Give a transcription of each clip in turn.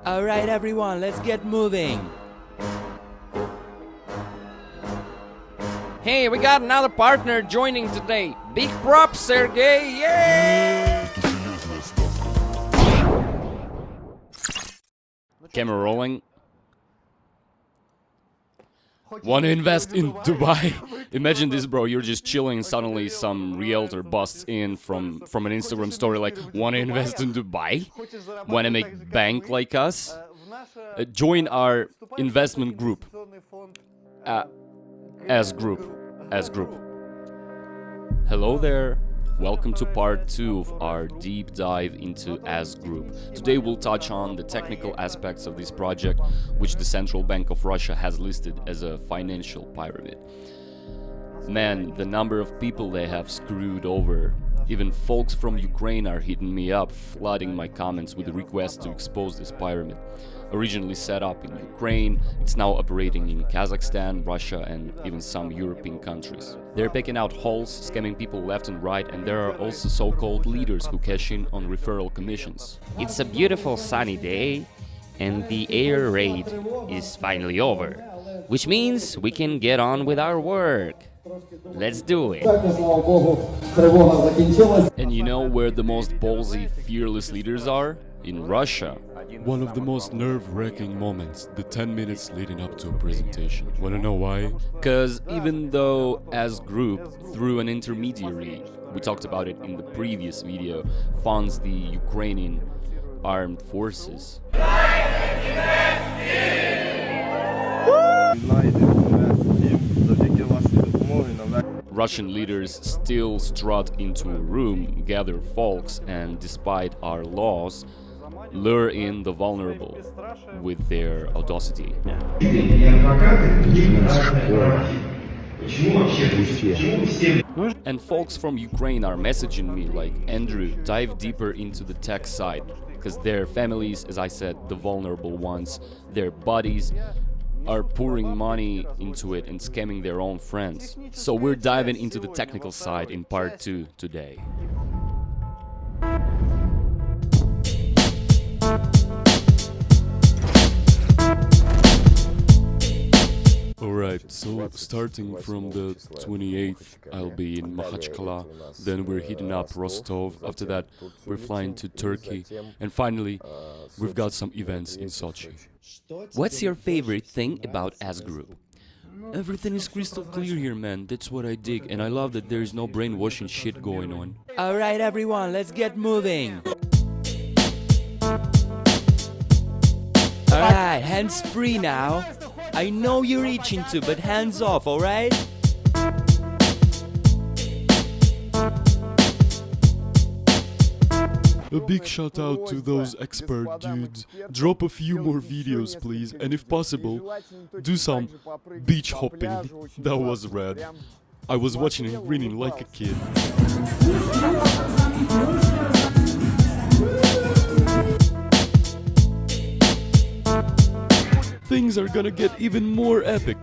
Alright everyone, let's get moving. Hey, we got another partner joining today. Big props, Sergey! Yay! Camera rolling. Wanna invest in Dubai? Imagine this, bro. You're just chilling, suddenly some realtor busts in from an Instagram story like, wanna invest in Dubai? Wanna make bank like us? Join our investment group. As group. Hello there. Welcome to part 2 of our deep dive into As Group. Today we'll touch on the technical aspects of this project, which the Central Bank of Russia has listed as a financial pyramid. Man, the number of people they have screwed over. Even folks from Ukraine are hitting me up, flooding my comments with requests to expose this pyramid. Originally set up in Ukraine, it's now operating in Kazakhstan, Russia and even some European countries. They're picking out holes, scamming people left and right, and there are also so-called leaders who cash in on referral commissions. It's a beautiful sunny day and the air raid is finally over, which means we can get on with our work. Let's do it. And you know where the most ballsy, fearless leaders are? In Russia. One of the most nerve-wracking moments, the 10 minutes leading up to a presentation. Wanna know why? Because even though As Group, through an intermediary, we talked about it in the previous video, funds the Ukrainian armed forces. Russian leaders still strut into a room, gather folks, and despite our laws, lure in the vulnerable with their audacity. And folks from Ukraine are messaging me like, Andrew, dive deeper into the tech side, because their families, as I said, the vulnerable ones, their buddies, are pouring money into it and scamming their own friends. So we're diving into the technical side in part 2 today. Alright, so starting from the 28th, I'll be in Makhachkala, then we're heading up Rostov, after that we're flying to Turkey, and finally we've got some events in Sochi. What's your favorite thing about As Group? Everything is crystal clear here, man, that's what I dig, and I love that there is no brainwashing shit going on. Alright everyone, let's get moving. Alright, hands free now. I know you're itching to, but hands off, alright? A big shout out to those expert dudes. Drop a few more videos please, and if possible, do some beach hopping. That was rad. I was watching and grinning like a kid. Things are gonna get even more epic.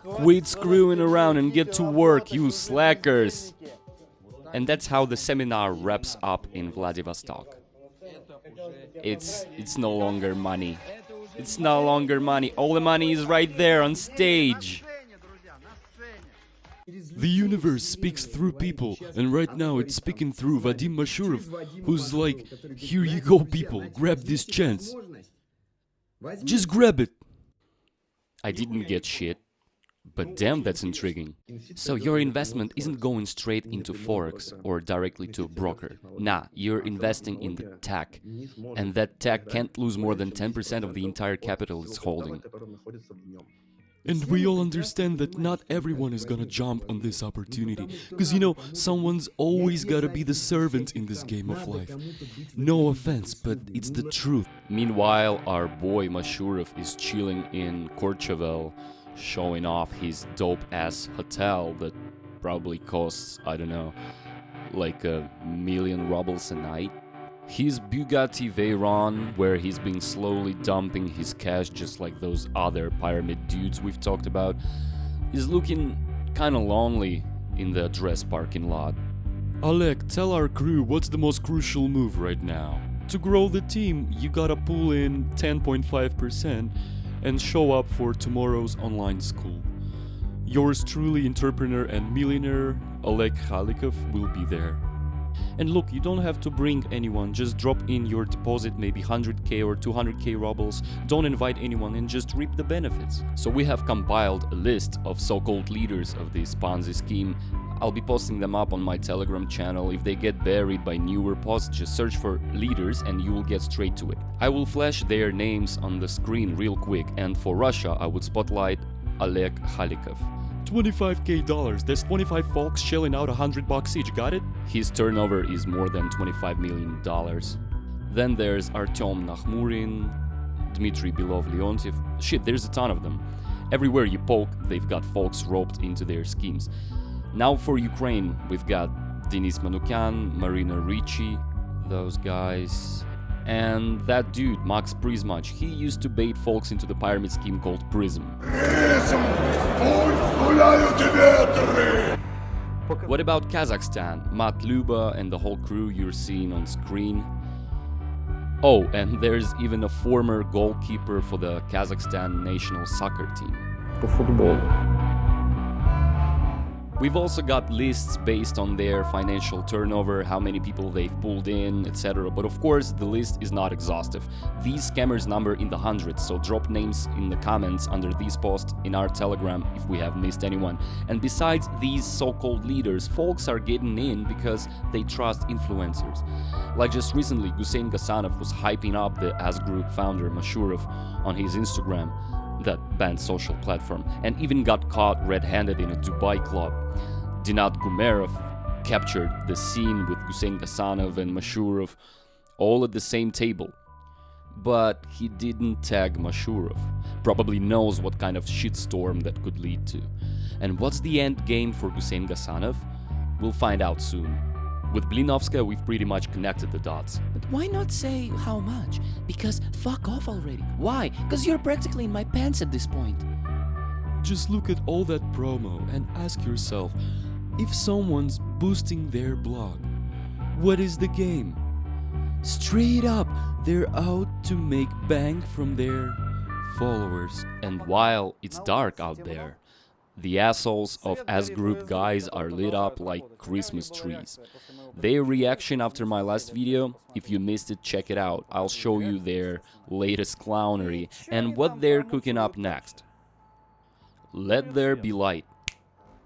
Quit screwing around and get to work, you slackers! And that's how the seminar wraps up in Vladivostok. It's no longer money. It's no longer money. All the money is right there on stage. The universe speaks through people, and right now it's speaking through Vadim Mashurov, who's like, here you go people, grab this chance. Just grab it. I didn't get shit. But damn, that's intriguing. So your investment isn't going straight into Forex or directly to a broker. Nah, you're investing in the tech. And that tech can't lose more than 10% of the entire capital it's holding. And we all understand that not everyone is gonna jump on this opportunity. Because you know, someone's always gotta be the servant in this game of life. No offense, but it's the truth. Meanwhile, our boy Mashurov is chilling in Courchevel, showing off his dope-ass hotel that probably costs, I don't know, like 1,000,000 rubles a night. His Bugatti Veyron, where he's been slowly dumping his cash just like those other pyramid dudes we've talked about, is looking kinda lonely in the address parking lot. Oleg, tell our crew what's the most crucial move right now. To grow the team, you gotta pull in 10.5% and show up for tomorrow's online school. Yours truly, entrepreneur and millionaire, Oleg Khalikov, will be there. And look, you don't have to bring anyone, just drop in your deposit, maybe 100k or 200k rubles, don't invite anyone and just reap the benefits. So we have compiled a list of so-called leaders of this Ponzi scheme. I'll be posting them up on my Telegram channel. If they get buried by newer posts, just search for leaders and you will get straight to it. I will flash their names on the screen real quick, and for Russia I would spotlight Oleg Khalikov. $25k, that's 25 folks shelling out $100 each, got it? His turnover is more than $25 million. Then there's Artyom Nakhmurin, Dmitry Belov-Leontiev. Shit, there's a ton of them. Everywhere you poke, they've got folks roped into their schemes. Now for Ukraine, we've got Denis Manukyan, Marina Ricci, those guys. And that dude, Max Prismach, he used to bait folks into the pyramid scheme called Prism. What about Kazakhstan? Mat Luba and the whole crew you're seeing on screen. Oh, and there's even a former goalkeeper for the Kazakhstan national soccer team. We've also got lists based on their financial turnover, how many people they've pulled in, etc. But of course, the list is not exhaustive. These scammers number in the hundreds, so drop names in the comments under these posts in our Telegram if we have missed anyone. And besides these so-called leaders, folks are getting in because they trust influencers. Like just recently, Gusein Gasanov was hyping up the As Group founder Mashurov on his Instagram, that banned social platform, and even got caught red-handed in a Dubai club. Dinat Gumerov captured the scene with Gusein Gasanov and Mashurov all at the same table. But he didn't tag Mashurov. Probably knows what kind of shitstorm that could lead to. And what's the end game for Gusein Gasanov? We'll find out soon. With Blinovska, we've pretty much connected the dots. But why not say how much? Because fuck off already. Why? Because you're practically in my pants at this point. Just look at all that promo and ask yourself, if someone's boosting their blog, what is the game? Straight up, they're out to make bank from their followers. And while it's dark out there, the assholes of As Group guys are lit up like Christmas trees. Their reaction after my last video, if you missed it, check it out. I'll show you their latest clownery and what they're cooking up next. Let there be light.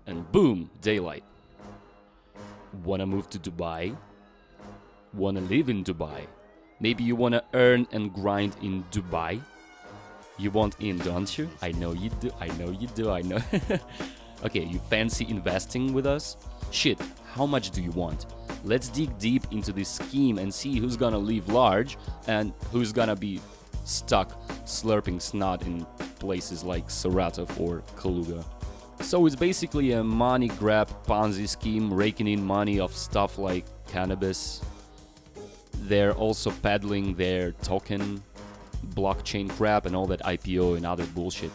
And boom, daylight. Wanna move to Dubai? Wanna live in Dubai? Maybe you wanna earn and grind in Dubai? You want in, don't you? I know you do, I know you do, I know. Okay, you fancy investing with us? Shit, how much do you want? Let's dig deep into this scheme and see who's gonna live large and who's gonna be stuck slurping snot in places like Saratov or Kaluga. So it's basically a money grab Ponzi scheme, raking in money of stuff like cannabis. They're also peddling their token, blockchain crap and all that IPO and other bullshit.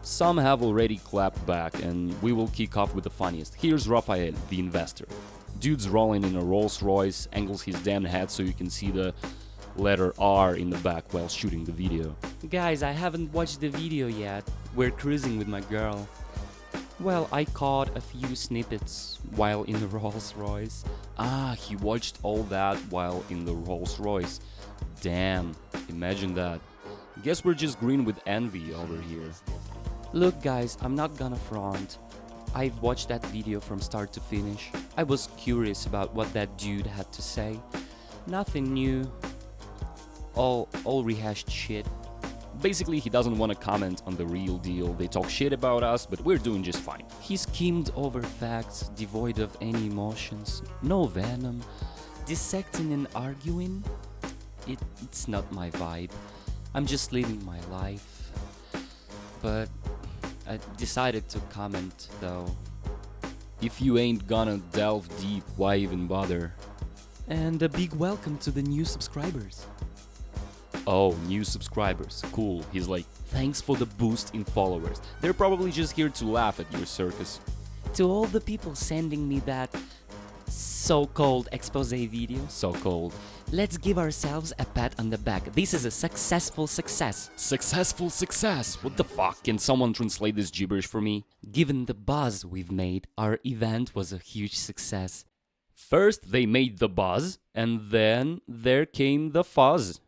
Some have already clapped back, and we will kick off with the funniest. Here's Rafael, the investor. Dude's rolling in a Rolls Royce, angles his damn head so you can see the letter R in the back while shooting the video. Guys, I haven't watched the video yet. We're cruising with my girl. Well, I caught a few snippets while in the Rolls Royce. Ah, he watched all that while in the Rolls Royce. Damn, imagine that. Guess we're just green with envy over here. Look guys, I'm not gonna front. I've watched that video from start to finish. I was curious about what that dude had to say. Nothing new. All rehashed shit. Basically, he doesn't want to comment on the real deal. They talk shit about us, but we're doing just fine. He skimmed over facts, devoid of any emotions, no venom, dissecting and arguing. It's not my vibe. I'm just living my life. But I decided to comment though. If you ain't gonna delve deep, why even bother? And a big welcome to the new subscribers. Oh, new subscribers. Cool. He's like, thanks for the boost in followers. They're probably just here to laugh at your circus. To all the people sending me that so-called exposé video, So-called. let's give ourselves a pat on the back. This is a successful success. Successful success? What the fuck? Can someone translate this gibberish for me? Given the buzz we've made, our event was a huge success. First, they made the buzz, and then there came the fuzz.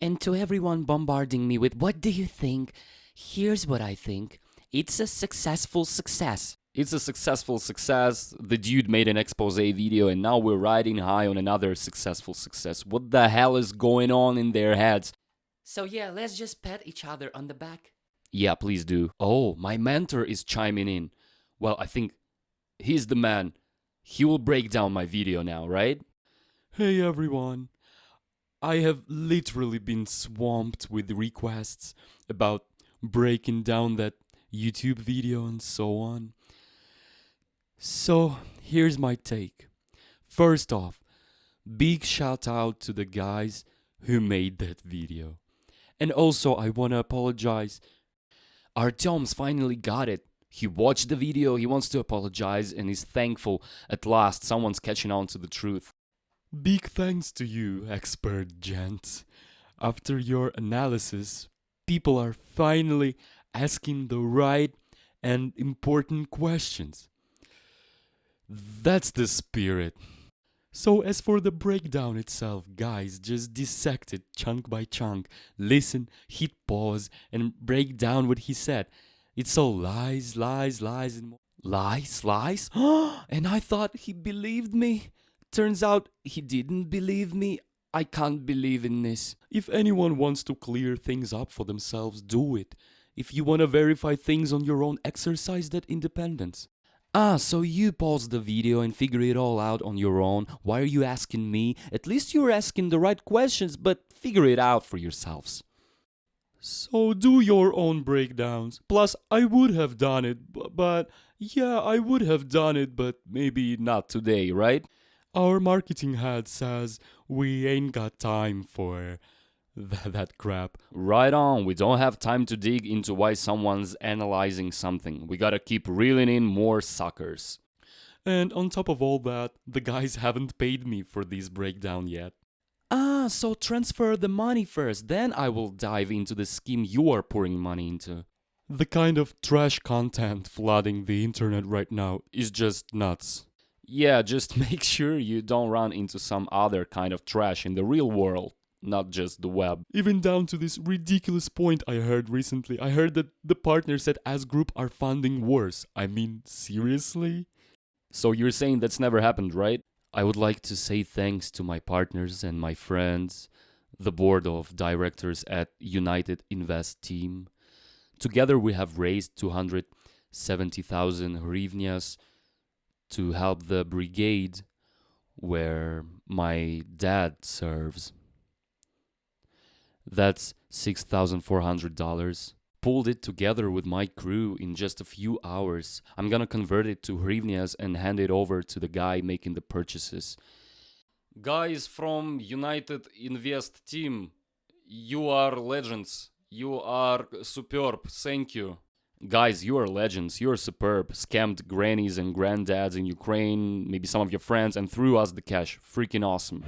And to everyone bombarding me with, what do you think? Here's what I think. It's a successful success. It's a successful success. The dude made an exposé video, and now we're riding high on another successful success. What the hell is going on in their heads? So yeah, let's just pat each other on the back. Yeah, please do. Oh, my mentor is chiming in. Well, I think he's the man. He will break down my video now, right? Hey everyone. I have literally been swamped with requests about breaking down that YouTube video and so on. So here's my take. First off, big shout out to the guys who made that video. And also I want to apologize. Artyom's finally got it. He watched the video, he wants to apologize, and is thankful at last someone's catching on to the truth. Big thanks to you, expert gents. After your analysis, people are finally asking the right and important questions. That's the spirit. So as for the breakdown itself, guys, just dissect it chunk by chunk. Listen, hit pause, and break down what he said. It's all lies, lies, lies, and more. Lies, lies? And I thought he believed me. Turns out he didn't believe me. I can't believe in this. If anyone wants to clear things up for themselves, do it. If you want to verify things on your own, exercise that independence. Ah, so you paused the video and figure it all out on your own. Why are you asking me? At least you're asking the right questions, but figure it out for yourselves. So do your own breakdowns. Plus, I would have done it, but yeah, I would have done it, but maybe not today, right? Our marketing head says we ain't got time for that crap. Right on, we don't have time to dig into why someone's analyzing something. We gotta keep reeling in more suckers. And on top of all that, the guys haven't paid me for this breakdown yet. Ah, so transfer the money first, then I will dive into the scheme you are pouring money into. The kind of trash content flooding the internet right now is just nuts. Yeah, just make sure you don't run into some other kind of trash in the real world, not just the web. Even down to this ridiculous point I heard recently. I heard that the partners at As Group are funding wars. I mean, seriously? So you're saying that's never happened, right? I would like to say thanks to my partners and my friends, the board of directors at United Invest team. Together we have raised 270,000 hryvnias to help the brigade where my dad serves. That's $6,400. Pulled it together with my crew in just a few hours. I'm gonna convert it to hryvnias and hand it over to the guy making the purchases. Guys from United Invest team, you are legends. You are superb. Thank you. Guys, you are legends. You are superb. Scammed grannies and granddads in Ukraine, maybe some of your friends, and threw us the cash. Freaking awesome.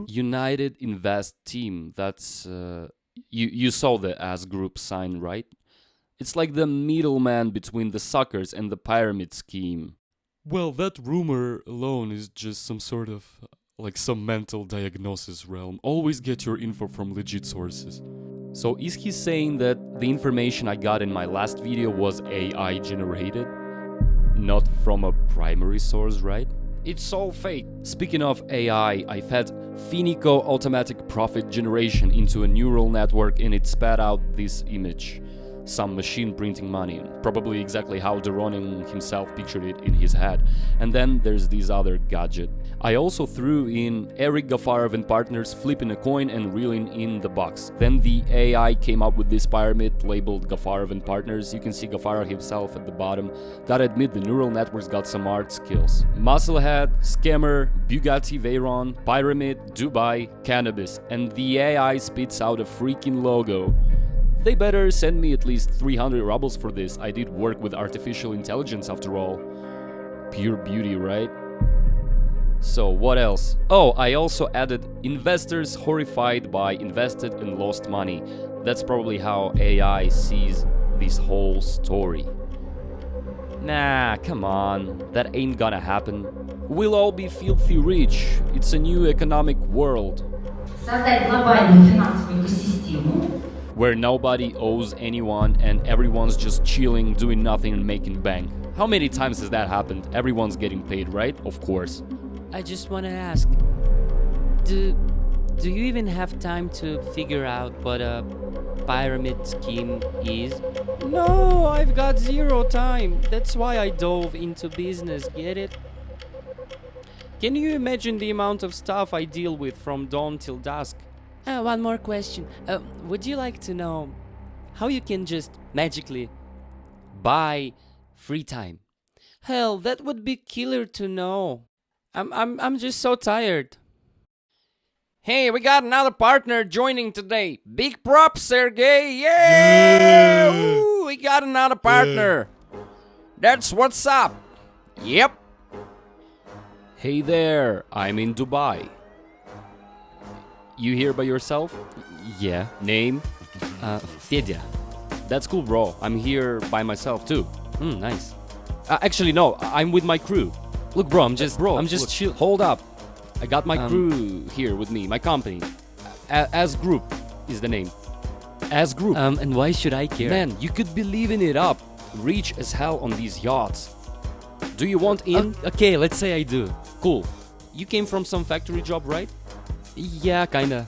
United Invest team. That's you saw the As Group sign, right? It's like the middleman between the suckers and the pyramid scheme. Well, that rumor alone is just some sort of like some mental diagnosis realm. Always get your info from legit sources. So is he saying that the information I got in my last video was AI generated? Not from a primary source, right? It's all fake. Speaking of AI, I fed Finico automatic profit generation into a neural network and it spat out this image. Some machine printing money, probably exactly how Doronin himself pictured it in his head. And then there's this other gadget. I also threw in Eric Gafarov and partners flipping a coin and reeling in the box. Then the AI came up with this pyramid labeled Gafarov and partners. You can see Gafarov himself at the bottom. Gotta admit, the neural network's got some art skills. Musclehead, Scammer, Bugatti Veyron, Pyramid, Dubai, Cannabis. And the AI spits out a freaking logo. They better send me at least 300 rubles for this. I did work with artificial intelligence after all. Pure beauty, right? So what else? Oh, I also added investors horrified by invested and lost money. That's probably how AI sees this whole story. Nah, come on. That ain't gonna happen. We'll all be filthy rich. It's a new economic world. Создать глобальную финансовую экосистему, Where nobody owes anyone and everyone's just chilling, doing nothing and making bank. How many times has that happened? Everyone's getting paid, right? Of course. I just want to ask, do you even have time to figure out what a pyramid scheme is? No, I've got zero time. That's why I dove into business, get it? Can you imagine the amount of stuff I deal with from dawn till dusk? One more question. Would you like to know how you can just magically buy free time? Hell, that would be killer to know. I'm just so tired. Hey, we got another partner joining today. Big props, Sergey. Yeah! Ooh, we got another partner. That's what's up. Yep. Hey there, I'm in Dubai. You here by yourself? Yeah. Name? Fedya. That's cool, bro. I'm here by myself too. Nice. Actually, no. I'm with my crew. Look, bro. I'm just chill. Hold up. I got my crew here with me. My company. As Group is the name. As Group. And why should I care? Man, you could be living it up. Rich as hell on these yachts. Do you want in? Okay, let's say I do. Cool. You came from some factory job, right? Yeah, kinda.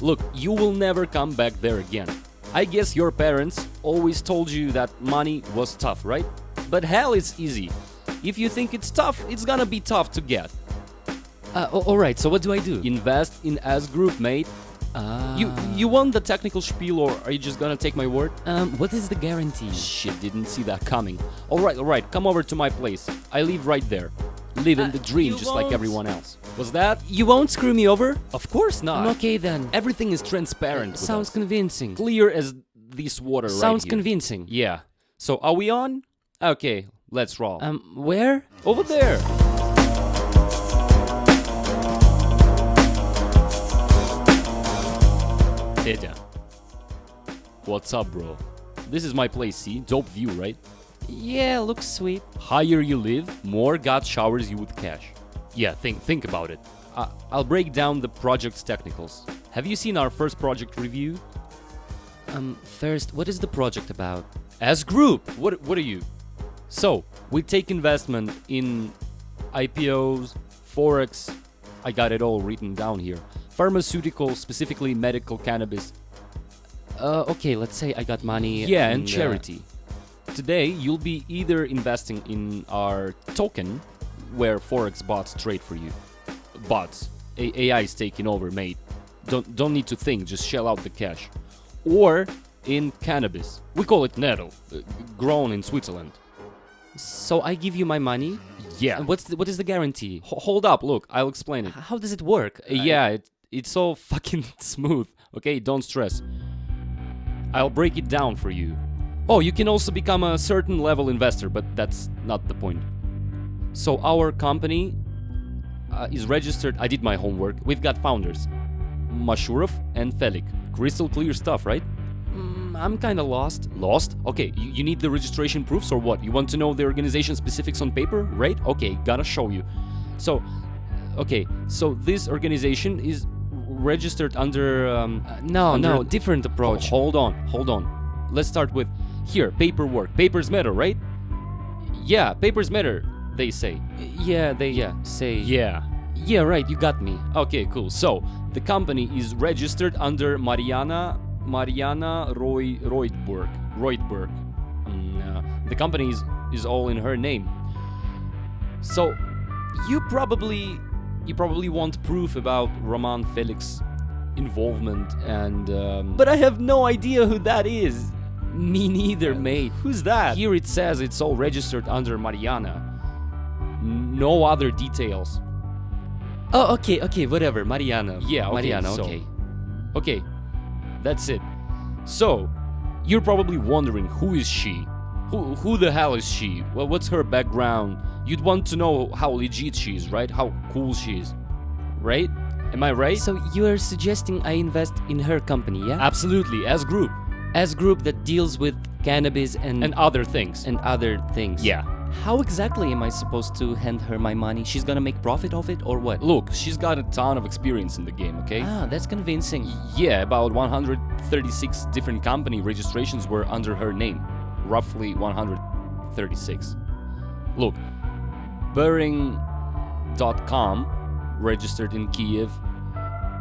Look, you will never come back there again. I guess your parents always told you that money was tough, right? But hell, it's easy. If you think it's tough, it's gonna be tough to get. Alright, so what do I do? Invest in S Group, mate. You want the technical spiel, or are you just gonna take my word? What is the guarantee? Shit, didn't see that coming. Alright, come over to my place. I live right there. Living the dream just like everyone else. Was that? You won't screw me over? Of course not. Okay then. Everything is transparent. Sounds convincing. Clear as this water right here. Sounds convincing. Yeah. So are we on? Okay, let's roll. Where? Over there. Fedya. What's up, bro? This is my place, see? Dope view, right? Yeah, looks sweet. Higher you live, more God showers you with cash. Yeah, think about it. I'll break down the project's technicals. Have you seen our first project review? First, what is the project about? As Group, what are you? So, we take investment in IPOs, Forex, I got it all written down here. Pharmaceutical, specifically medical cannabis. Okay, let's say I got money. Yeah, and charity. Today, you'll be either investing in our token, where Forex bots trade for you. Bots. AI is taking over, mate. Don't need to think, just shell out the cash. Or in cannabis. We call it nettle, grown in Switzerland. So I give you my money? Yeah. And what is the guarantee? Hold up, look, I'll explain it. How does it work? Yeah, it's so fucking smooth. Okay, don't stress. I'll break it down for you. Oh, you can also become a certain level investor, but that's not the point. So our company is registered. I did my homework. We've got founders, Mashurov and Felik. Crystal clear stuff, right? I'm kind of lost. Lost? Okay, you need the registration proofs or what? You want to know the organization specifics on paper, right? Okay, gotta show you. So, okay, so this organization is registered under... No, different approach. Hold on. Let's start with, here, paperwork. Papers matter, right? Yeah, papers matter. They say. Yeah, say. Yeah. Yeah, right, you got me. Okay, cool. So, the company is registered under Mariana Roydberg. The company is all in her name. So, you probably want proof about Roman Felix's involvement and but I have no idea who that is. Me neither, mate. Who's that? Here it says it's all registered under Mariana. No other details. Oh, okay, whatever. Mariana. Yeah, okay, Mariana, so- okay. Okay, that's it. So, you're probably wondering, who is she? Who the hell is she? Well, what's her background? You'd want to know how legit she is, right? How cool she is, right? Am I right? So you are suggesting I invest in her company, yeah? Absolutely, as group As group that deals with cannabis and other things. other things. Yeah. How exactly am I supposed to hand her my money? She's gonna make profit of it or what? Look, she's got a ton of experience in the game, okay? Ah, that's convincing. Yeah, about 136 different company registrations were under her name. Roughly 136. Look, Bering.com, registered in Kiev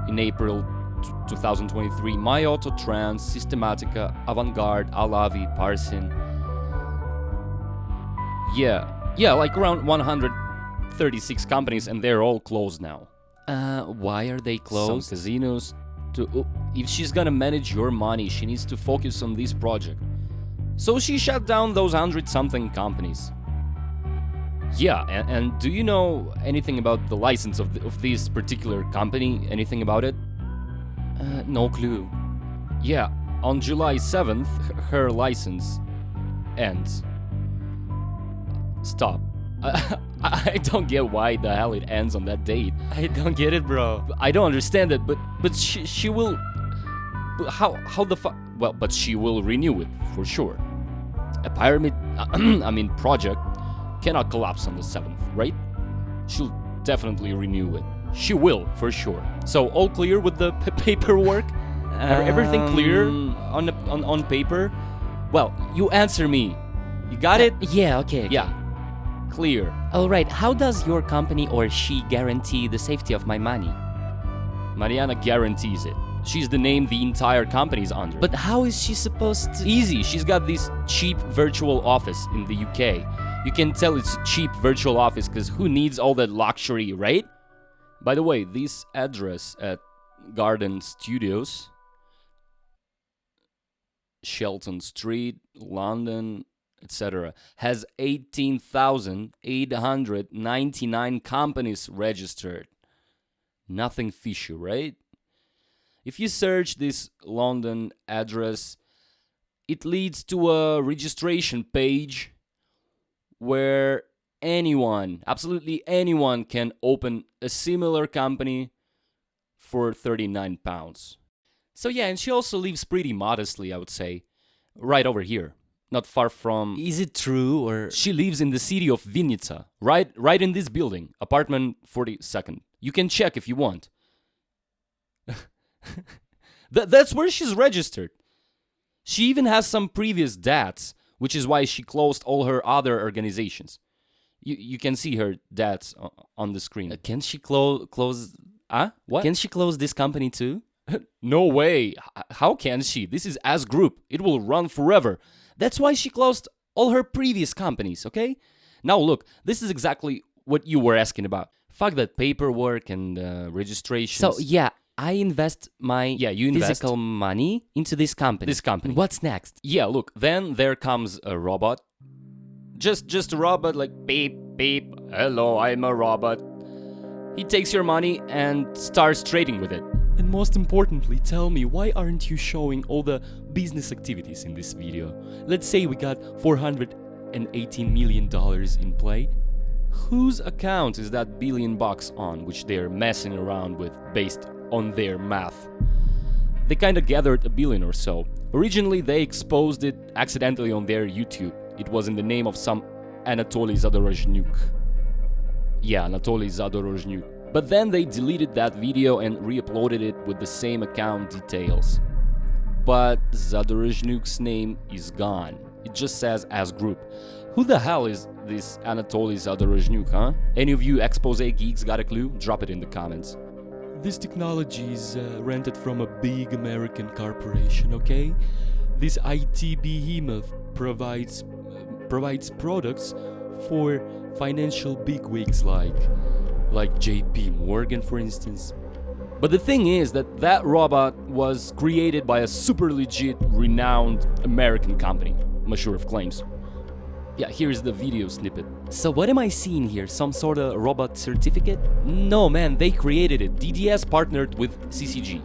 in April 2023. My Auto Trans, Systematica, Avantgarde, Alavi, Parsin. Yeah, like around 136 companies, and they're all closed now. Why are they closed? Some casinos. If she's gonna manage your money, she needs to focus on this project. So she shut down those 100-something companies. Yeah, and do you know anything about the license of this particular company? Anything about it? No clue. Yeah, on July 7th, her license ends. Stop. I don't get why the hell it ends on that date. I don't get it, bro. I don't understand it, but she will. But how the fuck? Well, but she will renew it for sure. A pyramid, project cannot collapse on the 7th, right? She'll definitely renew it. She will for sure. So all clear with the paperwork? Everything clear on paper? Well, you answer me. You got it? Yeah, okay. Yeah. Clear. Alright, how does your company or she guarantee the safety of my money? Mariana guarantees it. She's the name the entire company's under. But how is she supposed to... Easy, she's got this cheap virtual office in the UK. You can tell it's a cheap virtual office because who needs all that luxury, right? By the way, this address at Garden Studios, Shelton Street, London, etc., has 18,899 companies registered. Nothing fishy, right? If you search this London address, it leads to a registration page where anyone, absolutely anyone, can open a similar company for £39. So yeah, and she also lives pretty modestly, I would say, right over here, not far from... Is it true or... She lives in the city of Vinnytsia, right in this building, apartment 42nd. You can check if you want. That's where she's registered. She even has some previous debts, which is why she closed all her other organizations. You can see her debts on the screen. Can she close... What? Can she close this company too? No way. How can she? This is as group. It will run forever. That's why she closed all her previous companies, okay? Now look, this is exactly what you were asking about. Fuck that paperwork and registrations. So yeah, I invest my physical money into this company. And what's next? Yeah, look, then there comes a robot. Just a robot, like beep, beep, hello, I'm a robot. He takes your money and starts trading with it. And most importantly, tell me, why aren't you showing all the business activities in this video? Let's say we got $418 million in play. Whose account is that $1 billion on, which they're messing around with based on their math? They kinda gathered $1 billion or so. Originally, they exposed it accidentally on their YouTube. It was in the name of some Anatoly Zadorozhnyuk. Yeah, Anatoly Zadorozhnyuk. But then they deleted that video and re-uploaded it with the same account details. But Zadorozhnyk's name is gone. It just says as group. Who the hell is this Anatoly Zadorozhnyuk, huh? Any of you exposé geeks got a clue? Drop it in the comments. This technology is rented from a big American corporation, okay? This IT behemoth provides products for financial bigwigs like JP Morgan, for instance. But the thing is that robot was created by a super legit, renowned American company, Mashurov claims. Yeah, here's the video snippet. So what am I seeing here? Some sort of robot certificate? No, man, they created it. DDS partnered with CCG.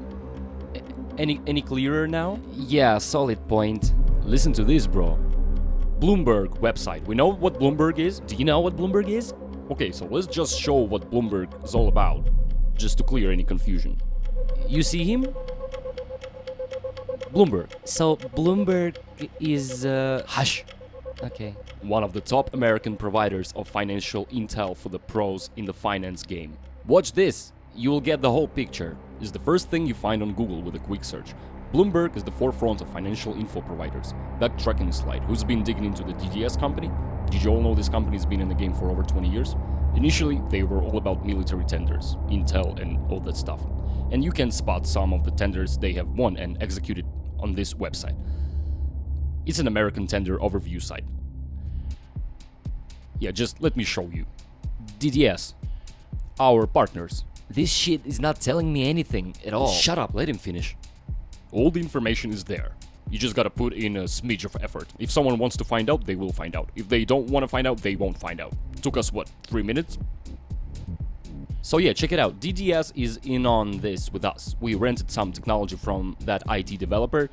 Any clearer now? Yeah, solid point. Listen to this, bro. Bloomberg website. We know what Bloomberg is? Do you know what Bloomberg is? Okay, so let's just show what Bloomberg is all about, just to clear any confusion. You see him? Bloomberg. So Bloomberg is Hush! Okay. One of the top American providers of financial intel for the pros in the finance game. Watch this! You will get the whole picture. It's the first thing you find on Google with a quick search. Bloomberg is the forefront of financial info providers. Backtracking slide. Who's been digging into the DDS company? Did you all know this company's been in the game for over 20 years? Initially, they were all about military tenders, intel and all that stuff. And you can spot some of the tenders they have won and executed on this website. It's an American tender overview site. Yeah, just let me show you. DDS, our partners. This shit is not telling me anything at all. Shut up, let him finish. All the information is there. You just gotta put in a smidge of effort. If someone wants to find out, they will find out. If they don't want to find out, they won't find out. Took us, what, 3 minutes? So yeah, check it out. DDS is in on this with us. We rented some technology from that IT developer,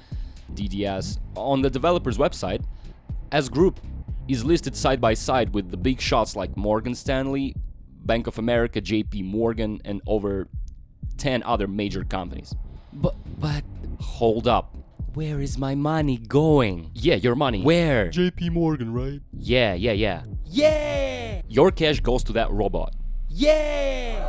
DDS. On the developer's website, as group is listed side by side with the big shots like Morgan Stanley, Bank of America, JP Morgan, and over 10 other major companies. But Hold up. where is my money going? Yeah, your money. Where? JP Morgan, right? Yeah. Yeah! Your cash goes to that robot. Yeah!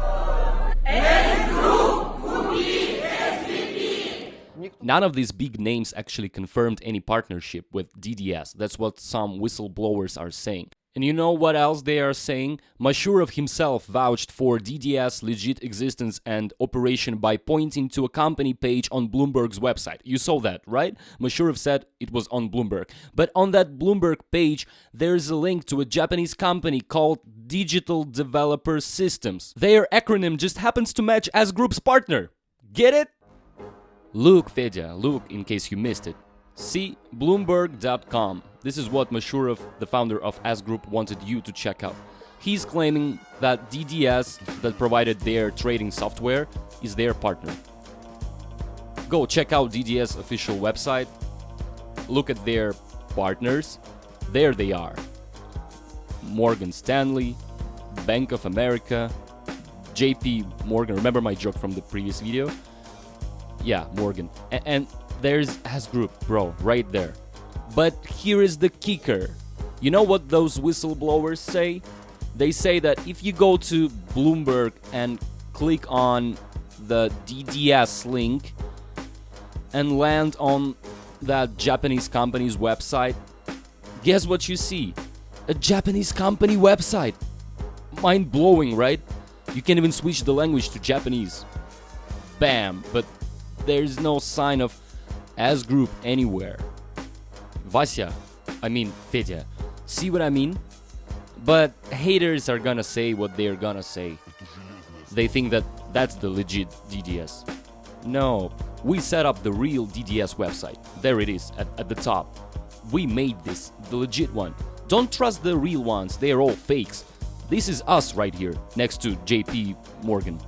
None of these big names actually confirmed any partnership with DDS. That's what some whistleblowers are saying. And you know what else they are saying? Mashurov himself vouched for DDS' legit existence and operation by pointing to a company page on Bloomberg's website. You saw that, right? Mashurov said it was on Bloomberg. But on that Bloomberg page, there's a link to a Japanese company called Digital Developer Systems. Their acronym just happens to match as Group's partner. Get it? Look, Fedya, look, in case you missed it. See Bloomberg.com. This is what Mashurov, the founder of S Group, wanted you to check out. He's claiming that DDS, that provided their trading software, is their partner. Go check out DDS official website. Look at their partners. There they are. Morgan Stanley, Bank of America, JP Morgan. Remember my joke from the previous video? Yeah, Morgan. And there's S Group, bro, right there. But here is the kicker. You know what those whistleblowers say? They say that if you go to Bloomberg and click on the DDS link and land on that Japanese company's website, guess what you see? A Japanese company website. Mind-blowing, right? You can even switch the language to Japanese. Bam, but there's no sign of S Group anywhere. Vasya, I mean Fedya, see what I mean? But haters are gonna say what they're gonna say. They think that that's the legit DDS. No, we set up the real DDS website. There it is, at the top. We made this, the legit one. Don't trust the real ones, they're all fakes. This is us right here, next to JP Morgan.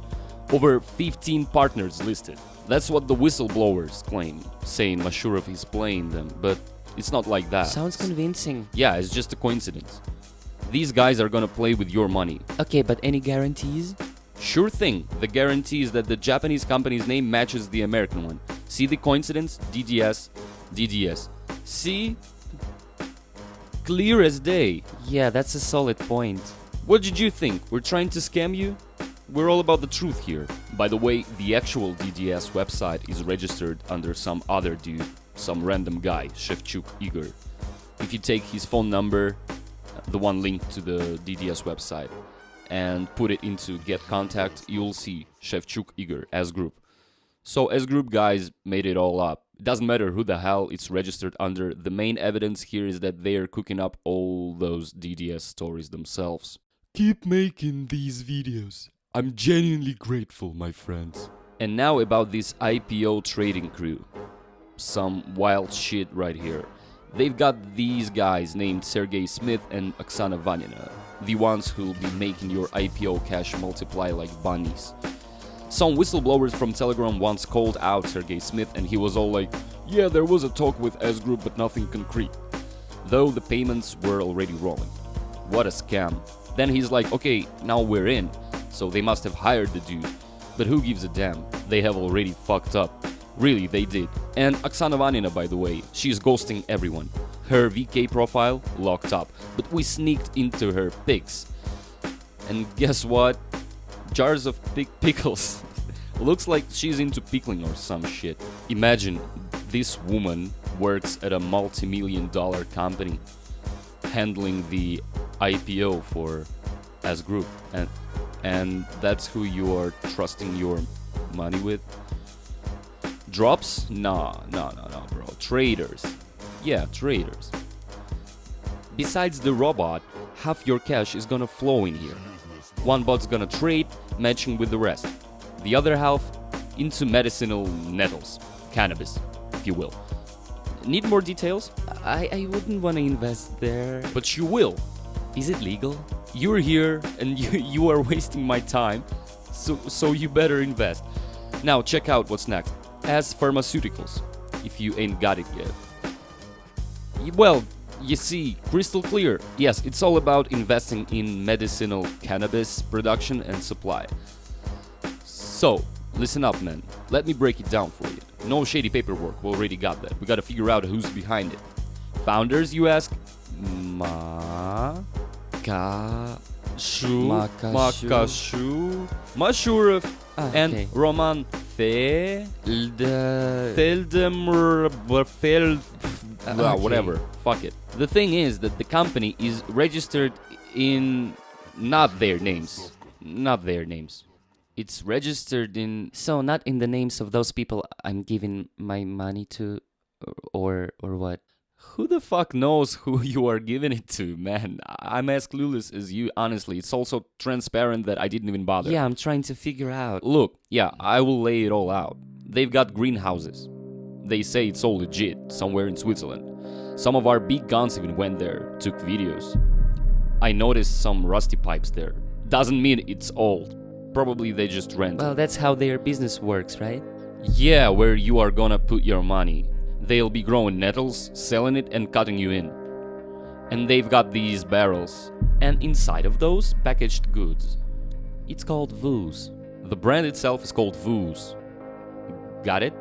Over 15 partners listed. That's what the whistleblowers claim, saying Mashurov is playing them, but it's not like that. Sounds convincing. Yeah, it's just a coincidence. These guys are gonna play with your money. Okay, but any guarantees? Sure thing. The guarantee is that the Japanese company's name matches the American one. See the coincidence? DDS, DDS. See? Clear as day. Yeah, that's a solid point. What did you think? We're trying to scam you? We're all about the truth here. By the way, the actual DDS website is registered under some other dude, some random guy, Shevchuk Igor. If you take his phone number the one linked to the DDS website, and put it into get contact, you'll see Shevchuk Igor as group. So as group guys made it all up. It doesn't matter who the hell it's registered under. The main evidence here is that they are cooking up all those DDS stories themselves. Keep making these videos. I'm genuinely grateful, my friends. And now about this IPO trading crew. Some wild shit right here. They've got these guys named Sergey Smith and Oksana Vanina, the ones who'll be making your IPO cash multiply like bunnies. Some whistleblowers from Telegram once called out Sergey Smith and he was all like, yeah, there was a talk with S Group but nothing concrete. Though the payments were already rolling. What a scam. Then he's like, okay, now we're in. So they must have hired the dude. But who gives a damn? They have already fucked up. Really, they did. And Oksana Vanina, by the way, she's ghosting everyone. Her VK profile locked up, but we sneaked into her pics. And guess what? Jars of pickles. Looks like she's into pickling or some shit. Imagine this woman works at a multi-million-dollar company handling the IPO for S Group, and that's who you are trusting your money with. Drops? Nah, bro. Traders. Yeah, traders. Besides the robot, half your cash is gonna flow in here. One bot's gonna trade, matching with the rest. The other half into medicinal nettles. Cannabis, if you will. Need more details? I wouldn't want to invest there. But you will. Is it legal? You're here and you are wasting my time, so you better invest. Now check out what's next. As pharmaceuticals, if you ain't got it yet. Well, you see, crystal clear. Yes, it's all about investing in medicinal cannabis production and supply. So, listen up, man. Let me break it down for you. No shady paperwork, we already got that. We gotta figure out who's behind it. Founders, you ask? Mashurov and Roman whatever. Fuck it. The thing is that the company is registered in not their names. It's registered in... So not in the names of those people I'm giving my money to, or what? Who the fuck knows who you are giving it to, man? I'm as clueless as you, honestly. It's also transparent that I didn't even bother. Yeah, I'm trying to figure out. Look, yeah, I will lay it all out. They've got greenhouses. They say it's all legit, somewhere in Switzerland. Some of our big guns even went there, took videos. I noticed some rusty pipes there. Doesn't mean it's old. Probably they just rent. Well, that's how their business works, right? Yeah, where you are gonna put your money. They'll be growing nettles, selling it and cutting you in. And they've got these barrels. And inside of those, packaged goods. It's called VOOS. The brand itself is called VOOS. Got it?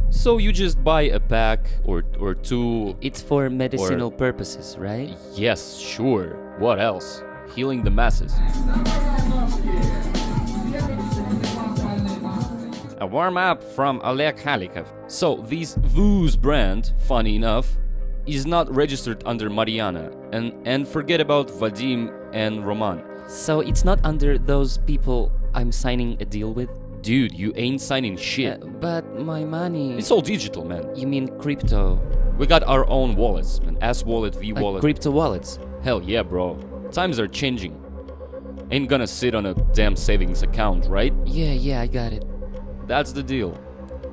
So you just buy a pack or two. It's for medicinal purposes, right? Yes, sure. What else? Healing the masses. A warm-up from Oleg Halikov. So, this VOOS brand, funny enough, is not registered under Mariana. And forget about Vadim and Roman. So it's not under those people I'm signing a deal with? Dude, you ain't signing shit. But my money... It's all digital, man. You mean crypto? We got our own wallets, man. S-wallet, V-wallet. Crypto wallets? Hell yeah, bro. Times are changing. Ain't gonna sit on a damn savings account, right? Yeah, I got it. That's the deal.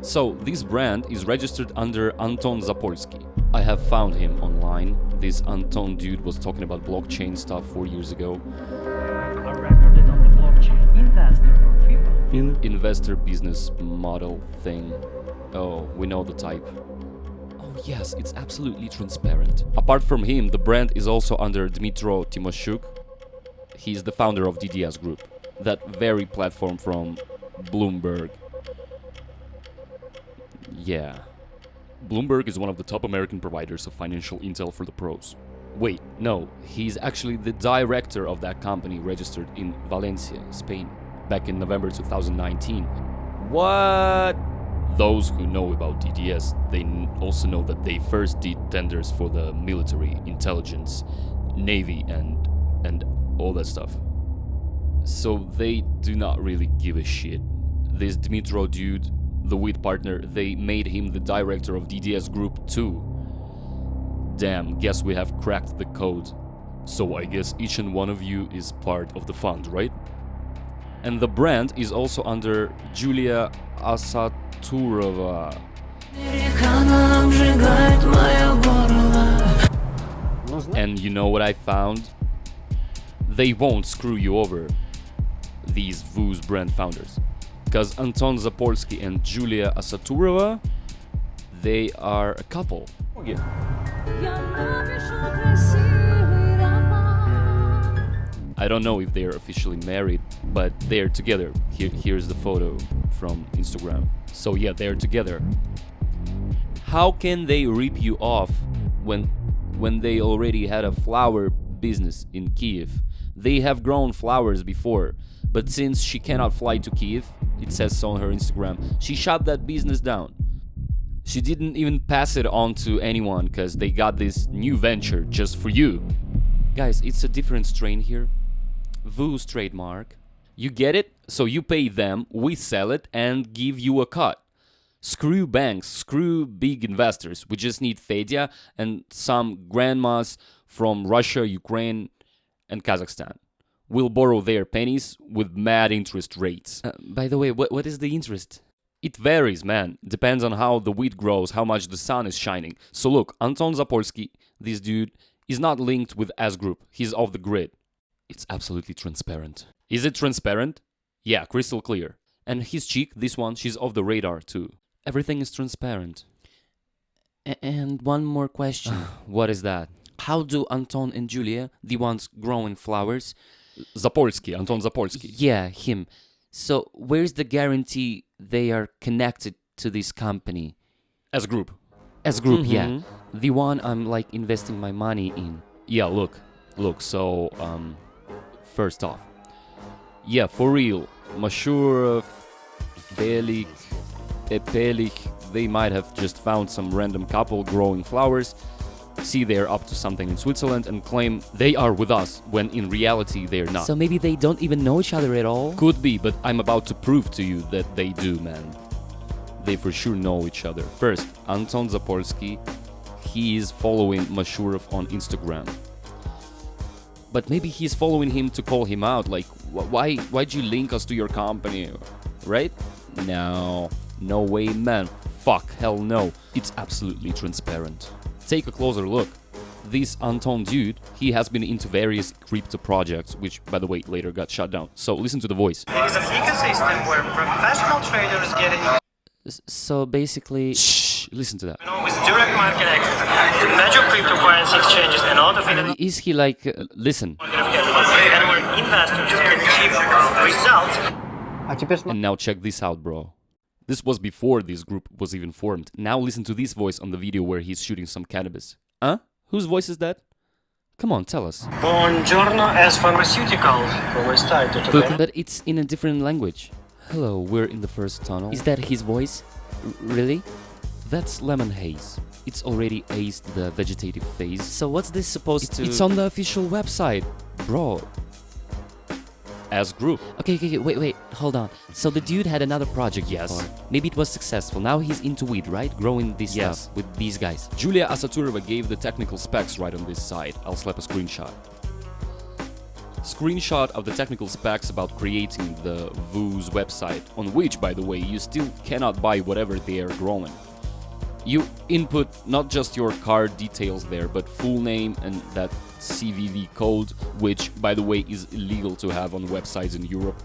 So, this brand is registered under Anton Zapolsky. I have found him online. This Anton dude was talking about blockchain stuff 4 years ago. Are recorded on the blockchain. Investor or crypto? Investor business model thing. Oh, we know the type. Oh yes, it's absolutely transparent. Apart from him, the brand is also under Dmitro Timoshuk. He's the founder of DDS Group, that very platform from Bloomberg. Yeah. Bloomberg is one of the top American providers of financial intel for the pros. Wait, no, he's actually the director of that company registered in Valencia, Spain, back in November 2019. What? Those who know about DDS, they also know that they first did tenders for the military, intelligence, navy and all that stuff. So they do not really give a shit. This Dmitro dude, the weed partner, they made him the director of DDS Group too. Damn, guess we have cracked the code. So I guess each and one of you is part of the fund, right? And the brand is also under Julia Asaturova. And you know what I found? They won't screw you over, these Vooz brand founders. Because Anton Zapolsky and Julia Asaturova, they are a couple. I don't know if they're officially married, but they're together. Here's the photo from Instagram. So yeah, they're together. How can they rip you off when they already had a flower business in Kiev? They have grown flowers before, but since she cannot fly to Kiev, it says so on her Instagram, she shut that business down. She didn't even pass it on to anyone because they got this new venture just for you. Guys, it's a different strain here. Vooz trademark. You get it? So you pay them, we sell it, and give you a cut. Screw banks, screw big investors. We just need Fedya and some grandmas from Russia, Ukraine, and Kazakhstan. We'll borrow their pennies with mad interest rates. By the way, what is the interest? It varies, man. Depends on how the wheat grows, how much the sun is shining. So look, Anton Zapolsky, this dude, is not linked with S Group. He's off the grid. It's absolutely transparent. Is it transparent? Yeah, crystal clear. And his chick, this one, she's off the radar too. Everything is transparent. And one more question. What is that? How do Anton and Julia, the ones growing flowers... Zapolsky, Anton Zapolsky. Yeah, him. So where's the guarantee they are connected to this company? S Group. S Group, yeah. The one I'm like investing my money in. Yeah, look, so, first off. Yeah, for real, Mashurov, Pelik, they might have just found some random couple growing flowers, see they're up to something in Switzerland and claim they are with us, when in reality they're not. So maybe they don't even know each other at all? Could be, but I'm about to prove to you that they do, man. They for sure know each other. First, Anton Zapolsky, he is following Mashurov on Instagram. But maybe he's following him to call him out, like, why'd you link us to your company, right? No way, man. Fuck, hell no. It's absolutely transparent. Take a closer look. This Anton dude, he has been into various crypto projects, which, by the way, later got shut down. So listen to the voice. There is an ecosystem where professional traders get So basically... Shh, listen to that. with direct market access to major cryptocurrency exchanges and all the Is he like... Listen. and where investors can achieve results. And now check this out, bro. This was before this group was even formed. Now listen to this voice on the video where he's shooting some cannabis. Huh? Whose voice is that? Come on, tell us. Buongiorno as pharmaceutical. Come state? But it's in a different language. Hello, we're in the first tunnel. Is that his voice? Really? That's lemon haze. It's already aced the vegetative phase. So what's this supposed to... It's on the official website, bro. As group. Okay, wait, hold on. So the dude had another project Yes. before. Maybe it was successful. Now he's into weed, right? Growing this Yes. stuff with these guys. Julia Asaturova gave the technical specs right on this side. I'll slap a screenshot. Screenshot of the technical specs about creating the Vooz website, on which, by the way, you still cannot buy whatever they are growing. You input not just your card details there, but full name and that CVV code, which, by the way, is illegal to have on websites in Europe.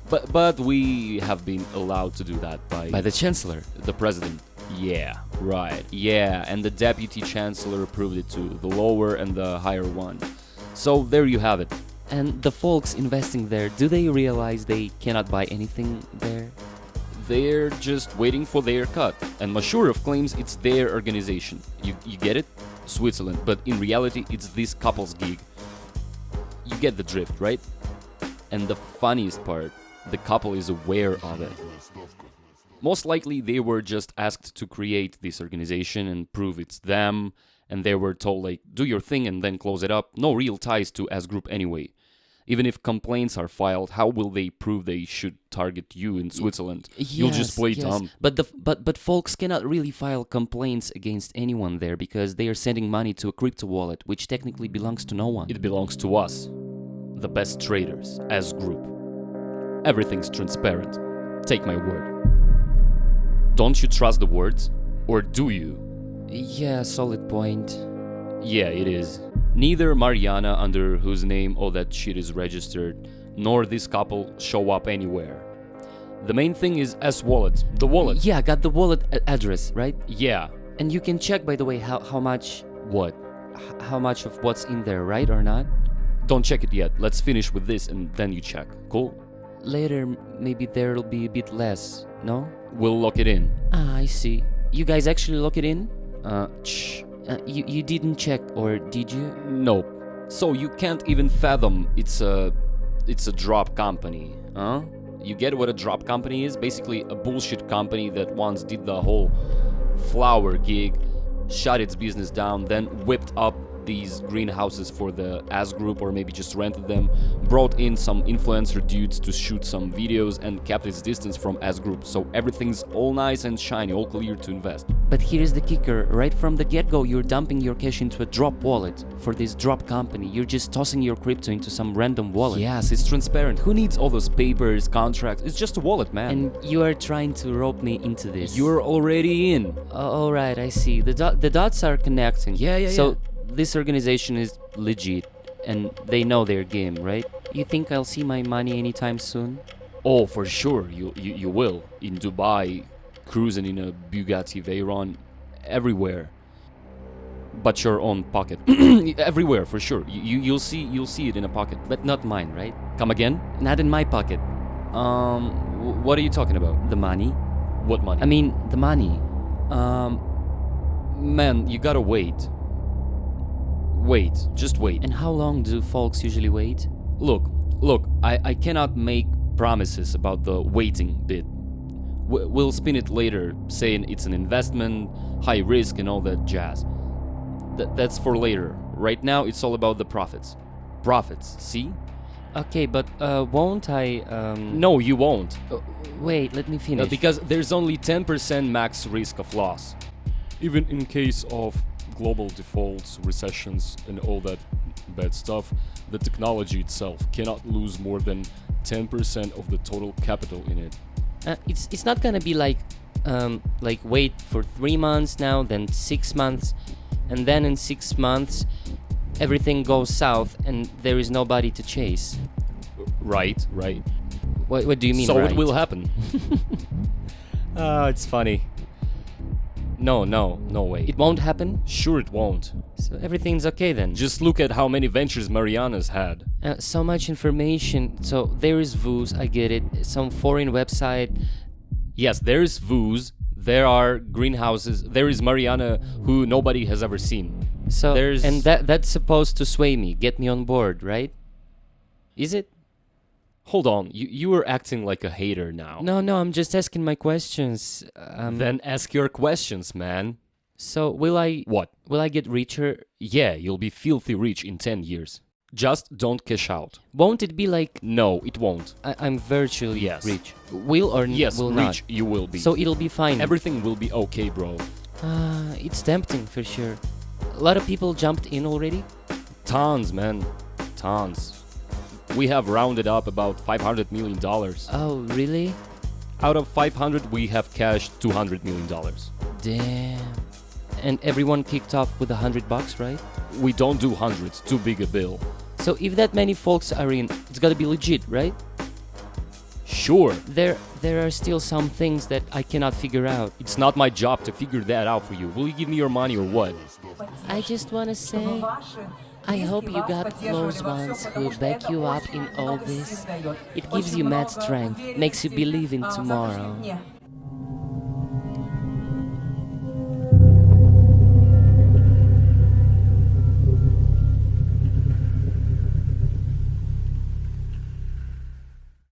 But we have been allowed to do that By the chancellor. the president. Yeah, right. Yeah, and the deputy chancellor approved it too, the lower and the higher one. So there you have it. And the folks investing there, do they realize they cannot buy anything there? They're just waiting for their cut. And Mashurov claims it's their organization. You get it? Switzerland. But in reality, it's this couple's gig. You get the drift, right? And the funniest part, the couple is aware of it. Most likely, they were just asked to create this organization and prove it's them, and they were told like, do your thing and then close it up. No real ties to S Group anyway. Even if complaints are filed, how will they prove they should target you in Switzerland? You'll just play dumb. But folks cannot really file complaints against anyone there because they are sending money to a crypto wallet, which technically belongs to no one. It belongs to us, the best traders, as group. Everything's transparent. Take my word. Don't you trust the words? Or do you? Yeah, solid point. Yeah, it is. Neither Mariana, under whose name all that shit is registered, nor this couple show up anywhere. The main thing is S-Wallet, the wallet. Yeah, got the wallet address, right? Yeah. And you can check, by the way, how much... What? How much of what's in there, right or not? Don't check it yet. Let's finish with this and then you check. Cool? Later, maybe there'll be a bit less, no? We'll lock it in. Ah, I see. You guys actually lock it in? Shh. You didn't check, or did you? Nope. So you can't even fathom it's a drop company, huh? You get what a drop company is? Basically a bullshit company that once did the whole flower gig, shut its business down, then whipped up these greenhouses for the S Group, or maybe just rented them, brought in some influencer dudes to shoot some videos and kept its distance from S Group. So everything's all nice and shiny, all clear to invest. But here's the kicker, right from the get-go you're dumping your cash into a drop wallet for this drop company. You're just tossing your crypto into some random wallet. Yes, it's transparent. Who needs all those papers, contracts? It's just a wallet, man. And you are trying to rope me into this. You're already in. Alright, I see. The dots are connecting. Yeah. So this organization is legit and they know their game, right? You think I'll see my money anytime soon? Oh, for sure. You will. In Dubai, cruising in a Bugatti Veyron, everywhere. But your own pocket. Everywhere, for sure. You'll see it in a pocket. But not mine, right? Come again? Not in my pocket. What are you talking about? The money. What money? I mean, the money. Man, you gotta wait. Wait, just wait. And how long do folks usually wait? Look, I cannot make promises about the waiting bit. We'll spin it later, saying it's an investment, high risk and all that jazz. That's for later. Right now, it's all about the profits. Profits, see? Okay, but won't I... No, you won't. Wait, let me finish. Because there's only 10% max risk of loss. Even in case of global defaults, recessions, and all that bad stuff, the technology itself cannot lose more than 10% of the total capital in it. It's not gonna be like wait for 3 months now, then 6 months, and then in 6 months everything goes south and there is nobody to chase. Right. What do you mean? So right? it will happen. Oh, it's funny. No way. It won't happen? Sure it won't. So everything's okay then? Just look at how many ventures Mariana's had. So much information. So there is VOOS, I get it. Some foreign website. Yes, there is VOOS. There are greenhouses. There is Mariana, who nobody has ever seen. So and that's supposed to sway me, get me on board, right? Is it? Hold on, you are acting like a hater now. No, I'm just asking my questions. Then ask your questions, man. So will I... What? Will I get richer? Yeah, you'll be filthy rich in 10 years. Just don't cash out. Won't it be like... No, it won't. I'm virtually Yes. rich. Will or yes, will rich not? You will be. So it'll be fine. Everything will be okay, bro. It's tempting for sure. A lot of people jumped in already? Tons, man. Tons. We have rounded up about $500 million. Oh, really? Out of 500, we have cashed $200 million. Damn. And everyone kicked off with $100, right? We don't do hundreds, too big a bill. So if that many folks are in, it's gotta be legit, right? Sure. There are still some things that I cannot figure out. It's not my job to figure that out for you. Will you give me your money or what? I just wanna say, I hope you got close ones who back you up in all this. It gives you mad strength, makes you believe in tomorrow.